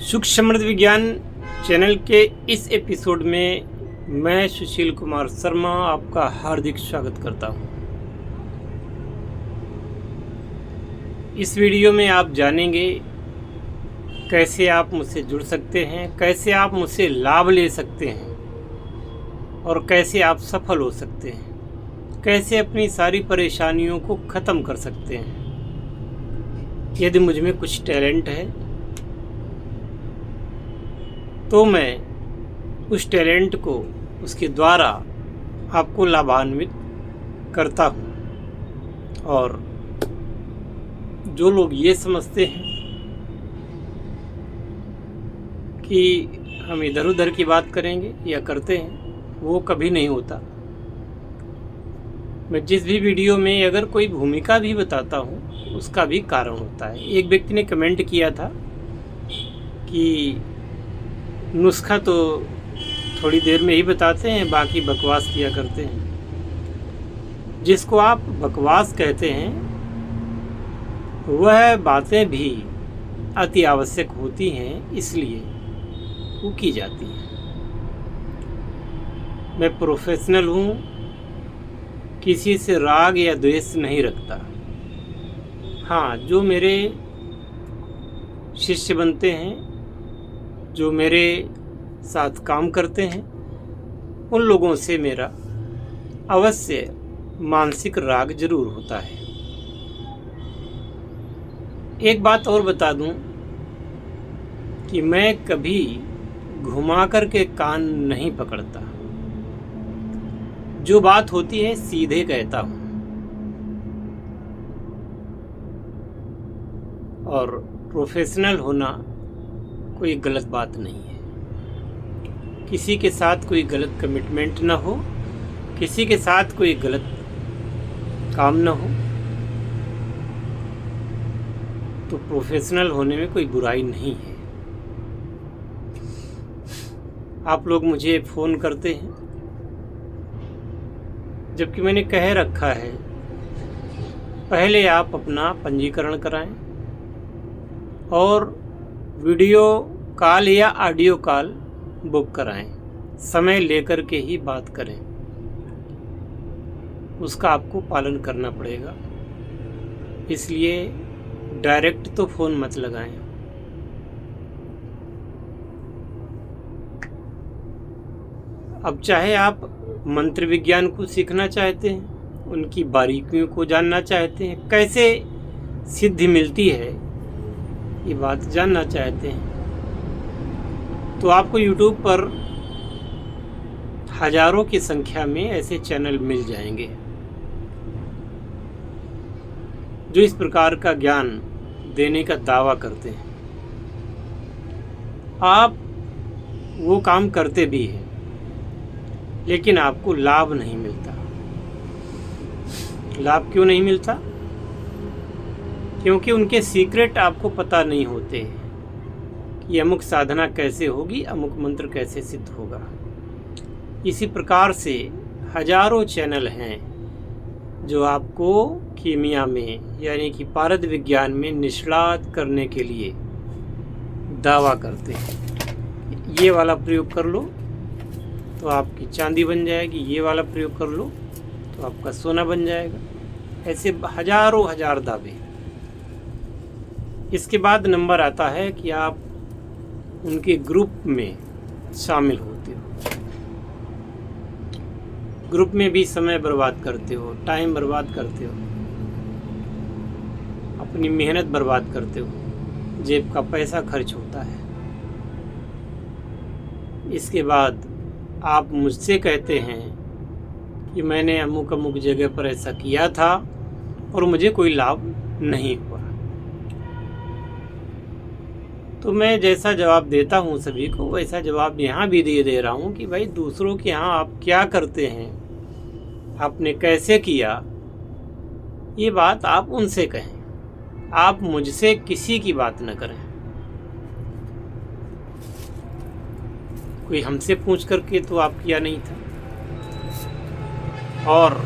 सुख समृद्ध विज्ञान चैनल के इस एपिसोड में मैं सुशील कुमार शर्मा आपका हार्दिक स्वागत करता हूं। इस वीडियो में आप जानेंगे कैसे आप मुझसे जुड़ सकते हैं, कैसे आप मुझसे लाभ ले सकते हैं और कैसे आप सफल हो सकते हैं, कैसे अपनी सारी परेशानियों को ख़त्म कर सकते हैं। यदि मुझ में कुछ टैलेंट है तो मैं उस टैलेंट को उसके द्वारा आपको लाभान्वित करता हूँ। और जो लोग ये समझते हैं कि हम इधर उधर की बात करेंगे या करते हैं, वो कभी नहीं होता। मैं जिस भी वीडियो में अगर कोई भूमिका भी बताता हूँ उसका भी कारण होता है। एक व्यक्ति ने कमेंट किया था कि नुस्खा तो थोड़ी देर में ही बताते हैं, बाकी बकवास किया करते हैं। जिसको आप बकवास कहते हैं वह बातें भी अति आवश्यक होती हैं, इसलिए वो की जाती हैं। मैं प्रोफेशनल हूँ, किसी से राग या द्वेष नहीं रखता। हाँ, जो मेरे शिष्य बनते हैं, जो मेरे साथ काम करते हैं, उन लोगों से मेरा अवश्य मानसिक राग जरूर होता है। एक बात और बता दूं कि मैं कभी घुमा कर के कान नहीं पकड़ता। जो बात होती है सीधे कहता हूं। और प्रोफेशनल होना कोई गलत बात नहीं है। किसी के साथ कोई गलत कमिटमेंट ना हो, किसी के साथ कोई गलत काम ना हो, तो प्रोफेशनल होने में कोई बुराई नहीं है। आप लोग मुझे फ़ोन करते हैं, जबकि मैंने कह रखा है पहले आप अपना पंजीकरण कराएं और वीडियो कॉल या ऑडियो कॉल बुक कराएं। समय लेकर के ही बात करें, उसका आपको पालन करना पड़ेगा। इसलिए डायरेक्ट तो फ़ोन मत लगाएं। अब चाहे आप मंत्र विज्ञान को सीखना चाहते हैं, उनकी बारीकियों को जानना चाहते हैं, कैसे सिद्धि मिलती है ये बात जानना चाहते हैं, तो आपको YouTube पर हजारों की संख्या में ऐसे चैनल मिल जाएंगे जो इस प्रकार का ज्ञान देने का दावा करते हैं। आप वो काम करते भी हैं, लेकिन आपको लाभ नहीं मिलता। लाभ क्यों नहीं मिलता? क्योंकि उनके सीक्रेट आपको पता नहीं होते हैं कि अमुक साधना कैसे होगी, अमुक मंत्र कैसे सिद्ध होगा। इसी प्रकार से हजारों चैनल हैं जो आपको कीमिया में यानी कि पारद विज्ञान में निष्णात करने के लिए दावा करते हैं। ये वाला प्रयोग कर लो तो आपकी चांदी बन जाएगी, ये वाला प्रयोग कर लो तो आपका सोना बन जाएगा। ऐसे हजारों हजार दावे। इसके बाद नंबर आता है कि आप उनके ग्रुप में शामिल होते हो। ग्रुप में भी समय बर्बाद करते हो, टाइम बर्बाद करते हो, अपनी मेहनत बर्बाद करते हो, जेब का पैसा खर्च होता है। इसके बाद आप मुझसे कहते हैं कि मैंने अमुक अमुक जगह पर ऐसा किया था और मुझे कोई लाभ नहीं हुआ। तो मैं जैसा जवाब देता हूँ सभी को, वैसा जवाब यहाँ भी दे रहा हूँ कि भाई दूसरों के यहाँ आप क्या करते हैं, आपने कैसे किया, ये बात आप उनसे कहें। आप मुझसे किसी की बात न करें। कोई हमसे पूछ करके तो आप किया नहीं था। और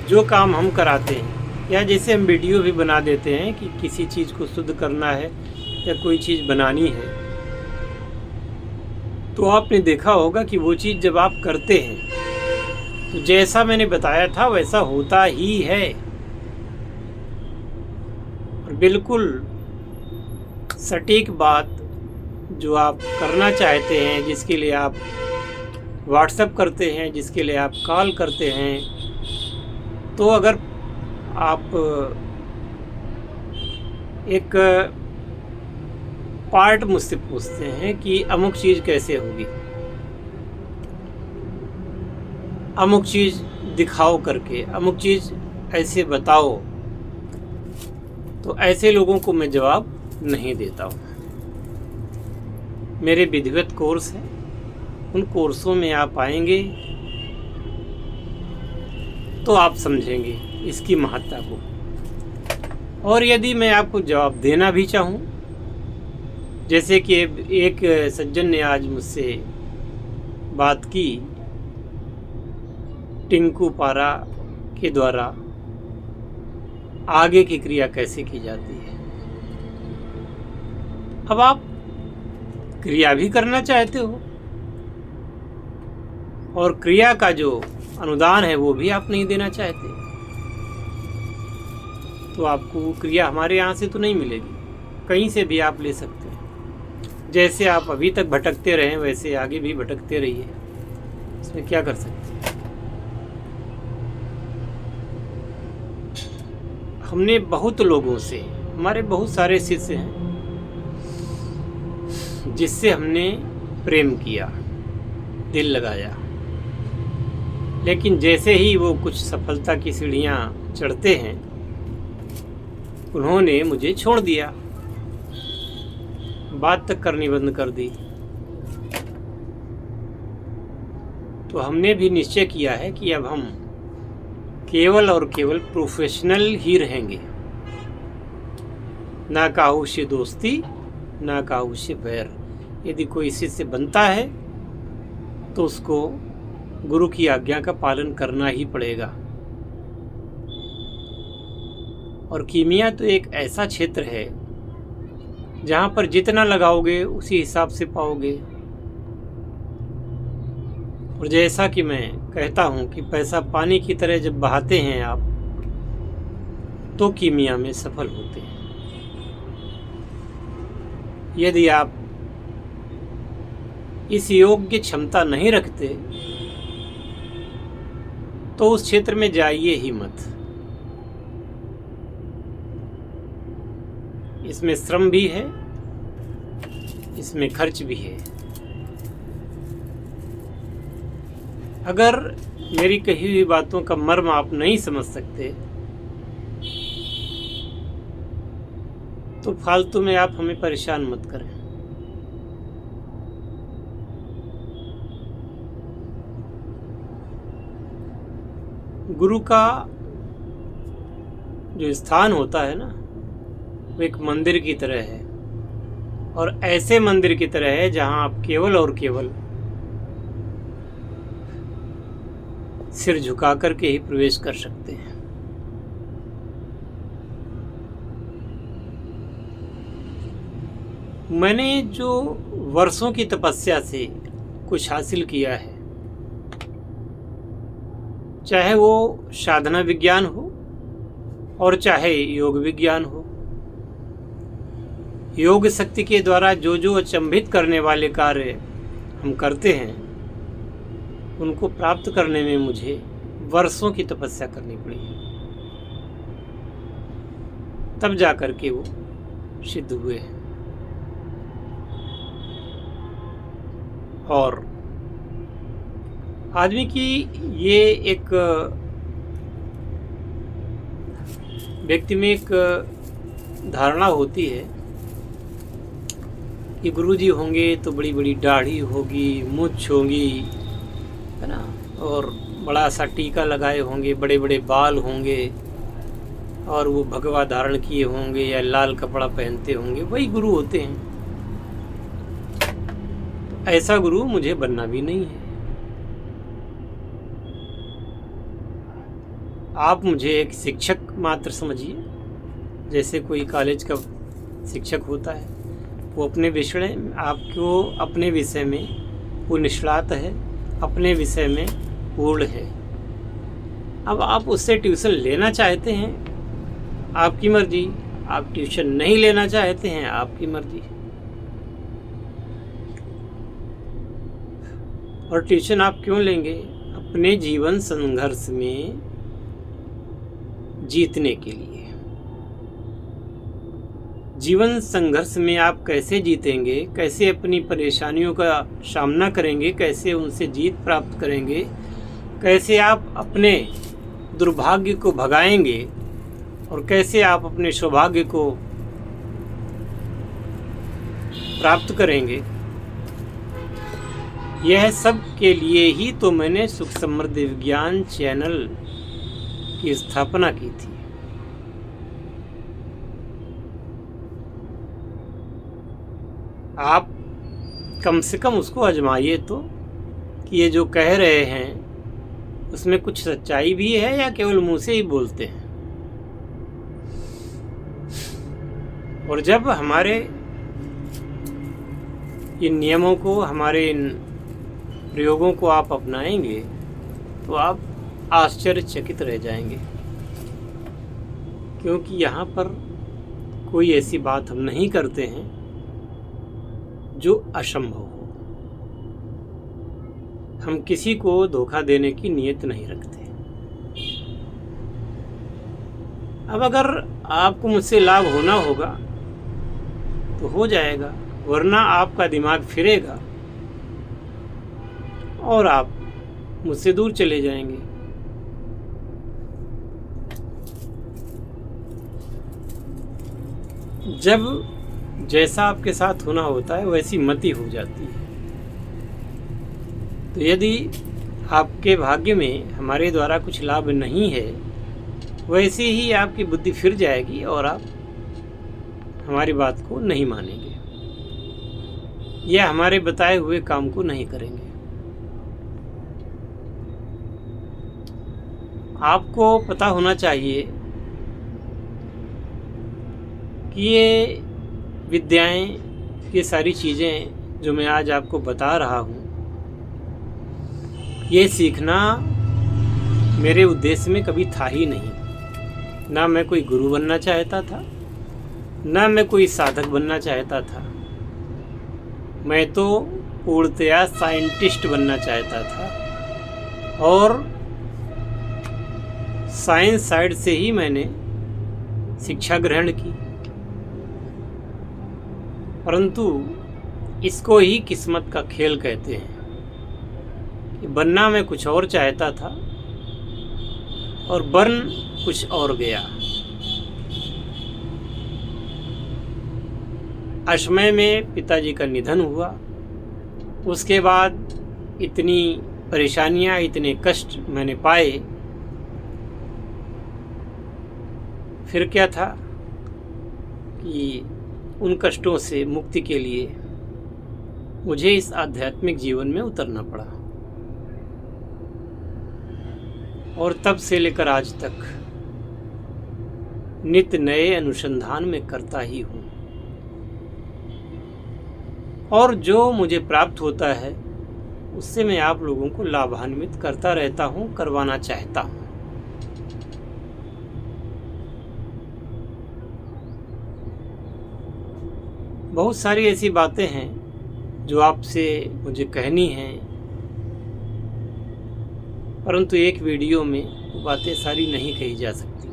जो काम हम कराते हैं, या जैसे हम वीडियो भी बना देते हैं कि किसी चीज़ को शुद्ध करना है या कोई चीज़ बनानी है, तो आपने देखा होगा कि वो चीज़ जब आप करते हैं तो जैसा मैंने बताया था वैसा होता ही है। और बिल्कुल सटीक बात जो आप करना चाहते हैं, जिसके लिए आप व्हाट्सएप करते हैं, जिसके लिए आप कॉल करते हैं, तो अगर आप एक पार्ट मुझसे पूछते हैं कि अमुक चीज़ कैसे होगी, अमुक चीज़ दिखाओ करके, अमुक चीज़ ऐसे बताओ, तो ऐसे लोगों को मैं जवाब नहीं देता हूँ। मेरे विधिवत कोर्स हैं, उन कोर्सों में आप आएंगे तो आप समझेंगे इसकी महत्ता को। और यदि मैं आपको जवाब देना भी चाहूँ, जैसे कि एक सज्जन ने आज मुझसे बात की टिंकू पारा के द्वारा आगे की क्रिया कैसे की जाती है। अब आप क्रिया भी करना चाहते हो और क्रिया का जो अनुदान है वो भी आप नहीं देना चाहते, तो आपको क्रिया हमारे यहाँ से तो नहीं मिलेगी, कहीं से भी आप ले सकते हैं। जैसे आप अभी तक भटकते रहे वैसे आगे भी भटकते रहिए, इसमें क्या कर सकते हैं। हमने बहुत लोगों से, हमारे बहुत सारे शिष्य हैं जिससे हमने प्रेम किया, दिल लगाया, लेकिन जैसे ही वो कुछ सफलता की सीढ़ियाँ चढ़ते हैं उन्होंने मुझे छोड़ दिया, बात तक करनी बंद कर दी। तो हमने भी निश्चय किया है कि अब हम केवल और केवल प्रोफेशनल ही रहेंगे, ना काहू से दोस्ती, ना काहू से बैर। यदि कोई शिष्य बनता है तो उसको गुरु की आज्ञा का पालन करना ही पड़ेगा। और कीमिया तो एक ऐसा क्षेत्र है जहाँ पर जितना लगाओगे उसी हिसाब से पाओगे। और जैसा कि मैं कहता हूँ कि पैसा पानी की तरह जब बहाते हैं आप, तो कीमिया में सफल होते हैं। यदि आप इस योग्य क्षमता नहीं रखते तो उस क्षेत्र में जाइए ही मत। इसमें श्रम भी है, इसमें खर्च भी है। अगर मेरी कही हुई बातों का मर्म आप नहीं समझ सकते तो फालतू में आप हमें परेशान मत करें। गुरु का जो स्थान होता है ना, वो एक मंदिर की तरह है, और ऐसे मंदिर की तरह है जहां आप केवल और केवल सिर झुका करके ही प्रवेश कर सकते हैं। मैंने जो वर्षों की तपस्या से कुछ हासिल किया है, चाहे वो साधना विज्ञान हो और चाहे योग विज्ञान हो, योग शक्ति के द्वारा जो जो अचंभित करने वाले कार्य हम करते हैं उनको प्राप्त करने में मुझे वर्षों की तपस्या करनी पड़ी, तब जाकर के वो सिद्ध हुए हैं। और आदमी की ये एक व्यक्ति में एक धारणा होती है कि गुरुजी होंगे तो बड़ी बड़ी दाढ़ी होगी, मूंछ होगी, है ना, और बड़ा सा टीका लगाए होंगे, बड़े बड़े बाल होंगे, और वो भगवा धारण किए होंगे या लाल कपड़ा पहनते होंगे, वही गुरु होते हैं। तो ऐसा गुरु मुझे बनना भी नहीं है। आप मुझे एक शिक्षक मात्र समझिए, जैसे कोई कॉलेज का शिक्षक होता है, वो अपने विषय आपको अपने विषय में वो निष्णात है, अपने विषय में पूर्ण है। अब आप उससे ट्यूशन लेना चाहते हैं, आपकी मर्जी। आप ट्यूशन नहीं लेना चाहते हैं, आपकी मर्जी। और ट्यूशन आप क्यों लेंगे? अपने जीवन संघर्ष में जीतने के लिए। जीवन संघर्ष में आप कैसे जीतेंगे, कैसे अपनी परेशानियों का सामना करेंगे, कैसे उनसे जीत प्राप्त करेंगे, कैसे आप अपने दुर्भाग्य को भगाएंगे और कैसे आप अपने सौभाग्य को प्राप्त करेंगे, यह सब के लिए ही तो मैंने सुख समृद्धि विज्ञान चैनल की स्थापना की थी। आप कम से कम उसको आजमाइए तो, कि ये जो कह रहे हैं उसमें कुछ सच्चाई भी है या केवल मुंह से ही बोलते हैं। और जब हमारे इन नियमों को, हमारे इन प्रयोगों को आप अपनाएंगे तो आप आश्चर्यचकित रह जाएंगे, क्योंकि यहाँ पर कोई ऐसी बात हम नहीं करते हैं जो असंभव हो। हम किसी को धोखा देने की नीयत नहीं रखते। अब अगर आपको मुझसे लाभ होना होगा तो हो जाएगा, वरना आपका दिमाग फिरेगा और आप मुझसे दूर चले जाएंगे। जब जैसा आपके साथ होना होता है वैसी मति हो जाती है। तो यदि आपके भाग्य में हमारे द्वारा कुछ लाभ नहीं है, वैसे ही आपकी बुद्धि फिर जाएगी और आप हमारी बात को नहीं मानेंगे या हमारे बताए हुए काम को नहीं करेंगे। आपको पता होना चाहिए कि ये विद्याएं, ये सारी चीज़ें जो मैं आज आपको बता रहा हूँ, ये सीखना मेरे उद्देश्य में कभी था ही नहीं। ना मैं कोई गुरु बनना चाहता था, ना मैं कोई साधक बनना चाहता था। मैं तो पूर्णतया साइंटिस्ट बनना चाहता था और साइंस साइड से ही मैंने शिक्षा ग्रहण की। परंतु इसको ही किस्मत का खेल कहते हैं कि बनना मैं कुछ और चाहता था और बन कुछ और गया। असमय में पिताजी का निधन हुआ। उसके बाद इतनी परेशानियां, इतने कष्ट मैंने पाए। फिर क्या था कि उन कष्टों से मुक्ति के लिए मुझे इस आध्यात्मिक जीवन में उतरना पड़ा और तब से लेकर आज तक नित्य नए अनुसंधान में करता ही हूँ। और जो मुझे प्राप्त होता है उससे मैं आप लोगों को लाभान्वित करता रहता हूँ, करवाना चाहता हूँ। बहुत सारी ऐसी बातें हैं जो आपसे मुझे कहनी हैं, परंतु एक वीडियो में वो बातें सारी नहीं कही जा सकती।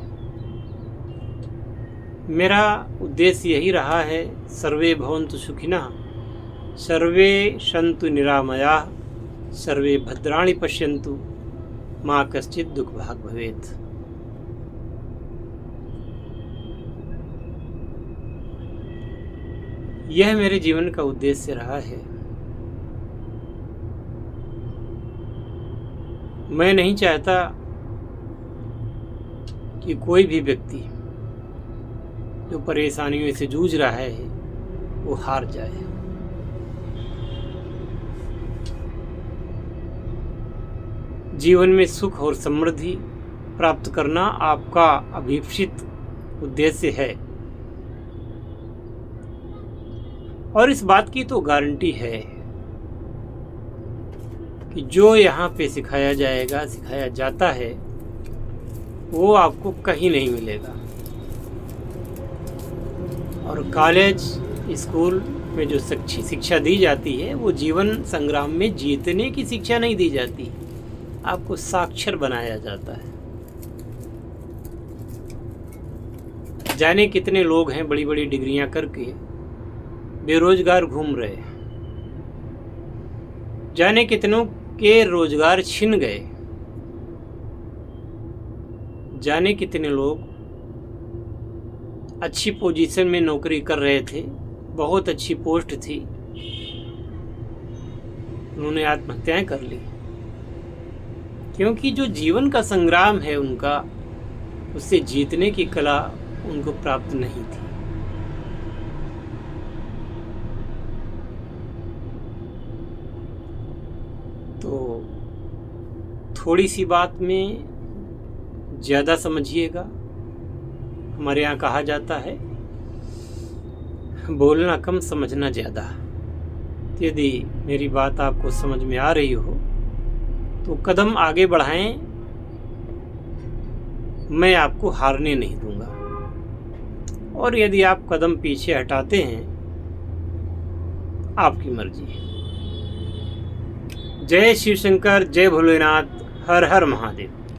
मेरा उद्देश्य यही रहा है, सर्वे भवन्तु सुखिनः, सर्वे सन्तु निरामयाः, सर्वे भद्राणि पश्यन्तु, मा कश्चित् दुःखभाग् भवेत्। यह मेरे जीवन का उद्देश्य रहा है। मैं नहीं चाहता कि कोई भी व्यक्ति जो परेशानियों से जूझ रहा है वो हार जाए। जीवन में सुख और समृद्धि प्राप्त करना आपका अभीप्सित उद्देश्य है और इस बात की तो गारंटी है कि जो यहाँ पे सिखाया जाएगा, सिखाया जाता है, वो आपको कहीं नहीं मिलेगा। और कॉलेज, स्कूल में जो शिक्षा दी जाती है वो जीवन संग्राम में जीतने की शिक्षा नहीं दी जाती, आपको साक्षर बनाया जाता है। जाने कितने लोग हैं बड़ी बड़ी डिग्रियां करके बेरोजगार घूम रहे हैं, जाने कितनों के रोजगार छिन गए, जाने कितने लोग अच्छी पोजीशन में नौकरी कर रहे थे, बहुत अच्छी पोस्ट थी, उन्होंने आत्महत्याएं कर ली, क्योंकि जो जीवन का संग्राम है उनका, उससे जीतने की कला उनको प्राप्त नहीं थी। तो थोड़ी सी बात में ज़्यादा समझिएगा। हमारे यहाँ कहा जाता है बोलना कम, समझना ज़्यादा। यदि मेरी बात आपको समझ में आ रही हो तो कदम आगे बढ़ाएं, मैं आपको हारने नहीं दूंगा। और यदि आप कदम पीछे हटाते हैं, आपकी मर्जी। जय शिव शंकर, जय भोलेनाथ, हर हर महादेव।